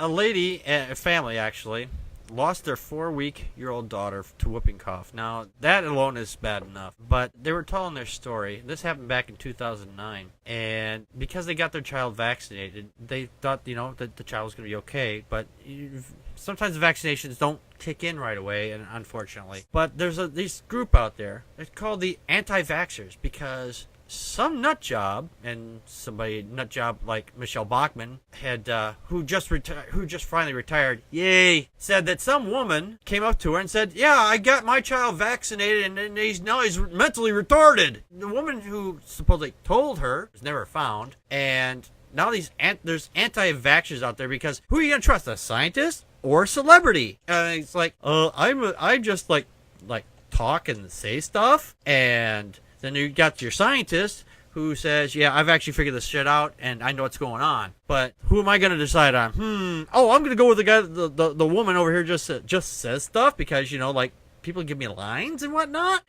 a family actually, lost their 4-week-old daughter to whooping cough. Now, that alone is bad enough. But they were telling their story. This happened back in 2009. And because they got their child vaccinated, they thought, that the child was going to be okay. But sometimes the vaccinations don't kick in right away, and unfortunately. But there's this group out there. It's called the Anti-Vaccers because some nut job, and somebody nut job like Michelle Bachmann had, who just finally retired, yay, said that some woman came up to her and said, "Yeah, I got my child vaccinated, and he's mentally retarded." The woman who supposedly told her was never found, and now there's anti-vaxxers out there because who are you gonna trust, a scientist or a celebrity? It's like, I just like talk and say stuff, and then you got your scientist who says, "Yeah, I've actually figured this shit out, and I know what's going on." But who am I going to decide on? I'm going to go with the guy, the woman over here just says stuff because, people give me lines and whatnot.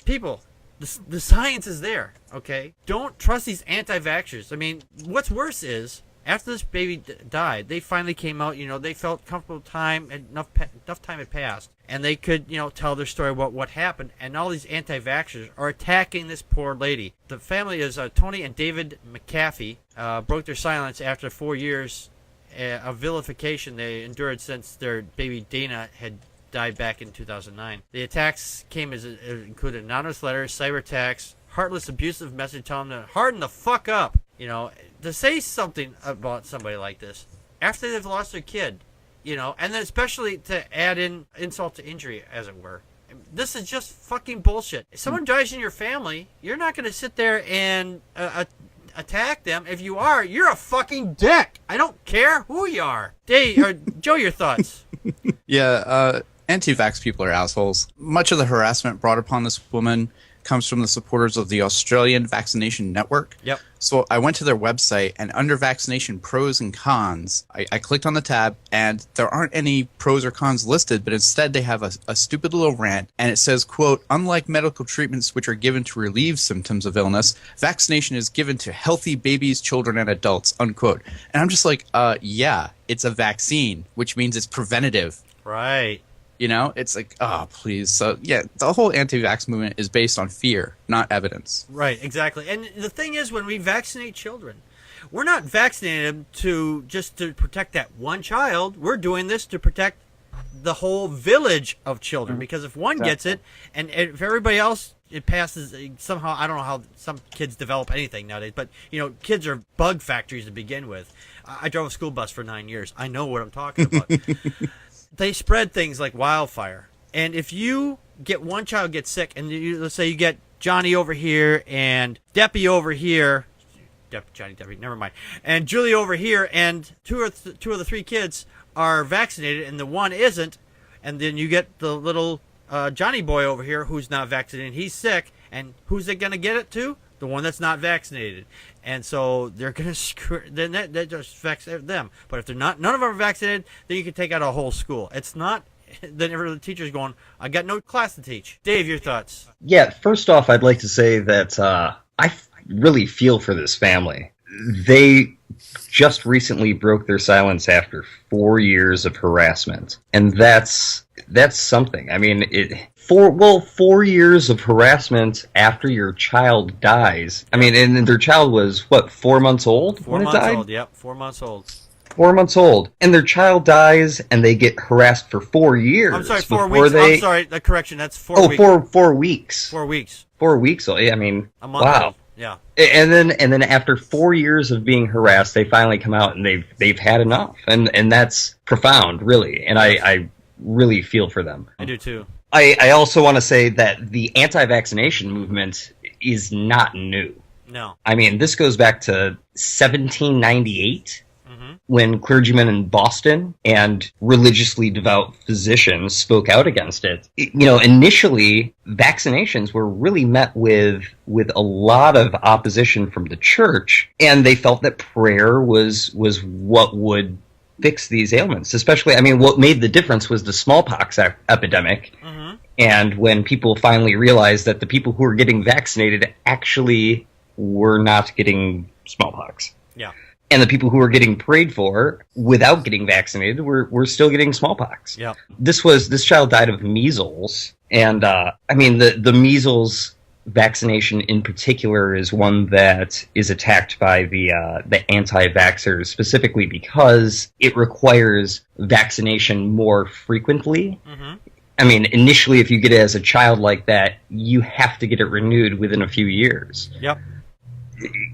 People, the science is there, okay? Don't trust these anti-vaxxers. I mean, what's worse is, after this baby died, they finally came out, they felt comfortable time, and enough time had passed. And they could, tell their story about what happened. And all these anti-vaxxers are attacking this poor lady. The family is Tony and David McAfee, broke their silence after 4 years of vilification they endured since their baby Dana had died back in 2009. The attacks included anonymous letters, cyber attacks, heartless, abusive message telling them to harden the fuck up. To say something about somebody like this after they've lost their kid, and then especially to add in insult to injury, as it were. This is just fucking bullshit. If someone dies in your family, you're not going to sit there and attack them. If you are, you're a fucking dick. I don't care who you are. Dave, or Joe, your thoughts? Yeah, anti-vax people are assholes. Much of the harassment brought upon this woman comes from the supporters of the Australian Vaccination Network. Yep. So I went to their website, and under vaccination pros and cons, I clicked on the tab, and there aren't any pros or cons listed, but instead they have a stupid little rant, and it says, quote, "Unlike medical treatments which are given to relieve symptoms of illness, vaccination is given to healthy babies, children, and adults," unquote. And I'm just like, yeah, it's a vaccine, which means it's preventative. Right. It's like, oh, please. So, yeah, the whole anti-vax movement is based on fear, not evidence. Right, exactly. And the thing is, when we vaccinate children, we're not vaccinating them to protect that one child. We're doing this to protect the whole village of children. Because if one gets it, and if everybody else, it passes somehow. I don't know how some kids develop anything nowadays, but, kids are bug factories to begin with. I drove a school bus for 9 years. I know what I'm talking about. They spread things like wildfire. And if you get one child gets sick, and let's say you get Johnny over here and Deppy over here, Deppy, never mind, and Julie over here, and two of the three kids are vaccinated, and the one isn't, and then you get the little Johnny boy over here who's not vaccinated, he's sick, and who's it going to get it to? The one that's not vaccinated. And so they're going to screw, then that just affects them. But if they're not, none of them are vaccinated, then you can take out a whole school. It's not, then the teacher's going, I got no class to teach. Dave, your thoughts? Yeah, first off, I'd like to say that I really feel for this family. They just recently broke their silence after 4 years of harassment. And that's something. I mean, 4 years of harassment after your child dies. I mean, and their child was, 4 months old? 4 months old, yep, 4 months old. 4 months old. And their child dies, and they get harassed for 4 years. I'm sorry, 4 weeks. I'm sorry, the correction, that's 4 weeks. 4 weeks. 4 weeks. 4 weeks. I mean, a month wow. Old. Yeah. And then after 4 years of being harassed, they finally come out and they've had enough. And that's profound, really. And I really feel for them. I do too. I also want to say that the anti-vaccination movement is not new. No. I mean, this goes back to 1798 when clergymen in Boston and religiously devout physicians spoke out against it. Initially, vaccinations were really met with a lot of opposition from the church, and they felt that prayer was what would fix these ailments. Especially, I mean, what made the difference was the smallpox epidemic. And when people finally realized that the people who were getting vaccinated actually were not getting smallpox. Yeah. And the people who were getting prayed for without getting vaccinated were still getting smallpox. Yeah. This child died of measles. And, the measles vaccination in particular is one that is attacked by the anti-vaxxers, specifically because it requires vaccination more frequently. Mm-hmm. I mean, initially, if you get it as a child like that, you have to get it renewed within a few years. Yep.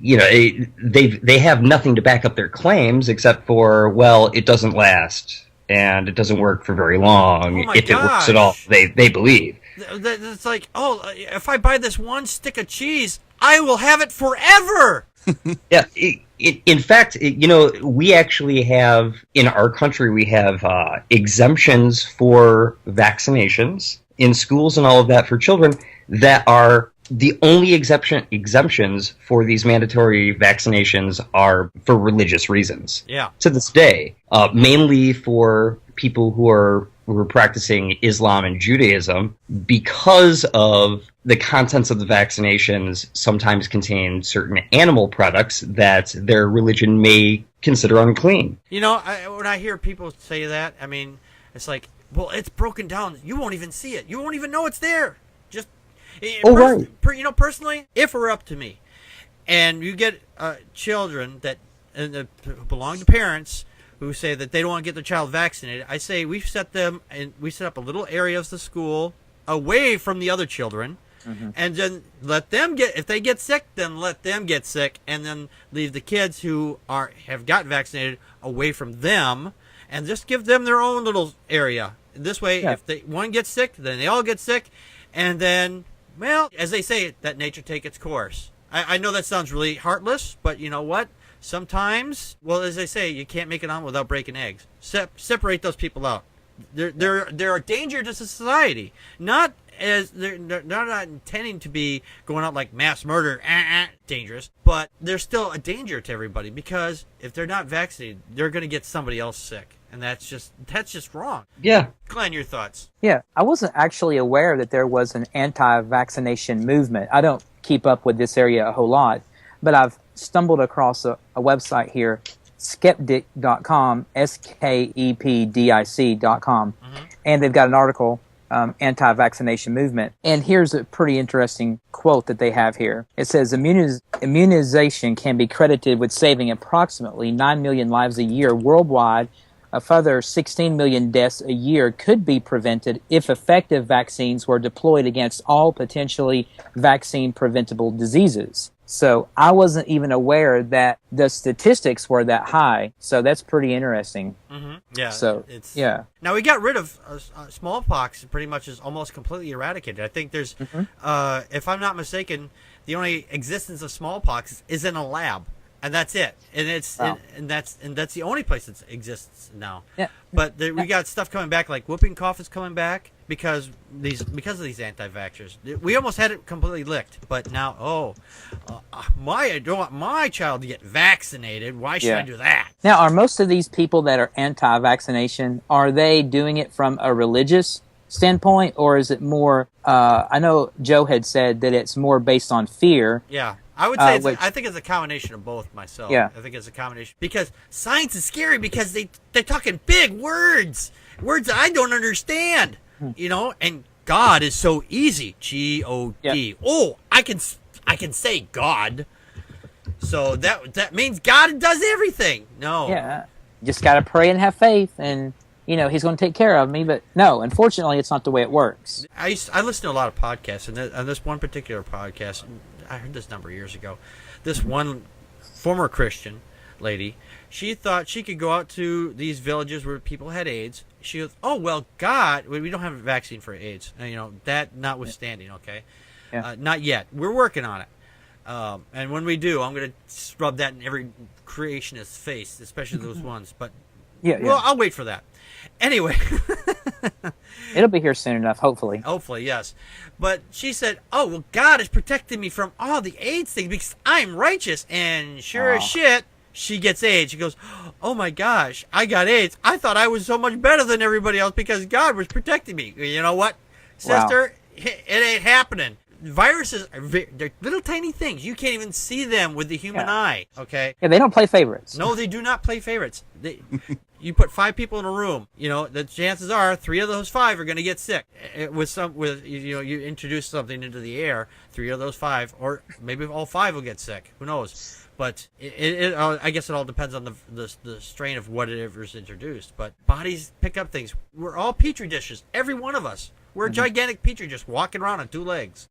They have nothing to back up their claims except for, well, it doesn't last and it doesn't work for very long. Oh, if it works at all, they believe. It's like, if I buy this one stick of cheese, I will have it forever. Yeah. In fact, we actually have, in our country, we have exemptions for vaccinations in schools and all of that for children that are the only exemptions for these mandatory vaccinations are for religious reasons. Yeah. To this day, mainly for people who are practicing Islam and Judaism, because of the contents of the vaccinations sometimes contain certain animal products that their religion may consider unclean. When I hear people say that, I mean, it's like, well, it's broken down. You won't even see it. You won't even know it's there. Just, right. Personally, if it were up to me, and you get children that belong to parents who say that they don't want to get their child vaccinated, I say we set up a little area of the school away from the other children, and then let them if they get sick, then let them get sick, and then leave the kids who have got vaccinated away from them, and just give them their own little area. This way, if one gets sick, then they all get sick, and then, well, as they say, that nature take its course. I know that sounds really heartless, but you know what? Sometimes, well, as they say, you can't make an omelet without breaking eggs. Separate those people out. They're a danger to society. Not as they're not intending to be going out like mass murder, dangerous, but they're still a danger to everybody, because if they're not vaccinated, they're going to get somebody else sick, and that's just wrong. Yeah. Glenn, your thoughts? Yeah, I wasn't actually aware that there was an anti-vaccination movement. I don't keep up with this area a whole lot, but I've stumbled across a website here, skepdic.com, skepdic.com, and they've got an article, anti-vaccination movement. And here's a pretty interesting quote that they have here. It says, immunization can be credited with saving approximately 9 million lives a year worldwide. A further 16 million deaths a year could be prevented if effective vaccines were deployed against all potentially vaccine-preventable diseases. So I wasn't even aware that the statistics were that high. So that's pretty interesting. Mm-hmm. Yeah. So yeah. Now we got rid of smallpox. Pretty much is almost completely eradicated. I think there's, if I'm not mistaken, the only existence of smallpox is in a lab, and that's it. And and that's the only place that exists now. Yeah. But we got stuff coming back, like whooping cough is coming back because of these anti-vaxxers. We almost had it completely licked, but now I don't want my child to get vaccinated. Why should I do that? Now, are most of these people that are anti-vaccination, are they doing it from a religious standpoint, or is it more? I know Joe had said that it's more based on fear. Yeah. I would say I think it's a combination of both myself. Yeah. I think it's a combination, because science is scary because they're talking big words that I don't understand, and God is so easy. God. Yeah. Oh, I can say God. So that means God does everything. No. Yeah. Just got to pray and have faith, and He's going to take care of me. But no, unfortunately, it's not the way it works. I listen to a lot of podcasts, and on this one particular podcast, I heard this number of years ago. This one former Christian lady, she thought she could go out to these villages where people had AIDS. She goes, "Oh well, God, we don't have a vaccine for AIDS. That notwithstanding, okay, not yet. We're working on it. And when we do, I'm going to rub that in every creationist's face, especially those ones. But well, I'll wait for that. Anyway." It'll be here soon enough, hopefully. Hopefully, yes. But she said, "Oh, well, God is protecting me from all the AIDS things because I'm righteous." And sure as shit, she gets AIDS. She goes, "Oh my gosh, I got AIDS. I thought I was so much better than everybody else because God was protecting me." You know what, sister? It ain't happening. viruses are they're little tiny things. You can't even see them with the human eye. Okay. Yeah, they don't play favorites. No, they do not play favorites. You put 5 people in a room, the chances are 3 of those 5 are going to get sick. You introduce something into the air, 3 of those 5, or maybe all 5 will get sick. Who knows? But I guess it all depends on the strain of whatever's introduced. But bodies pick up things. We're all petri dishes, every one of us. We're a gigantic petri dish walking around on 2 legs.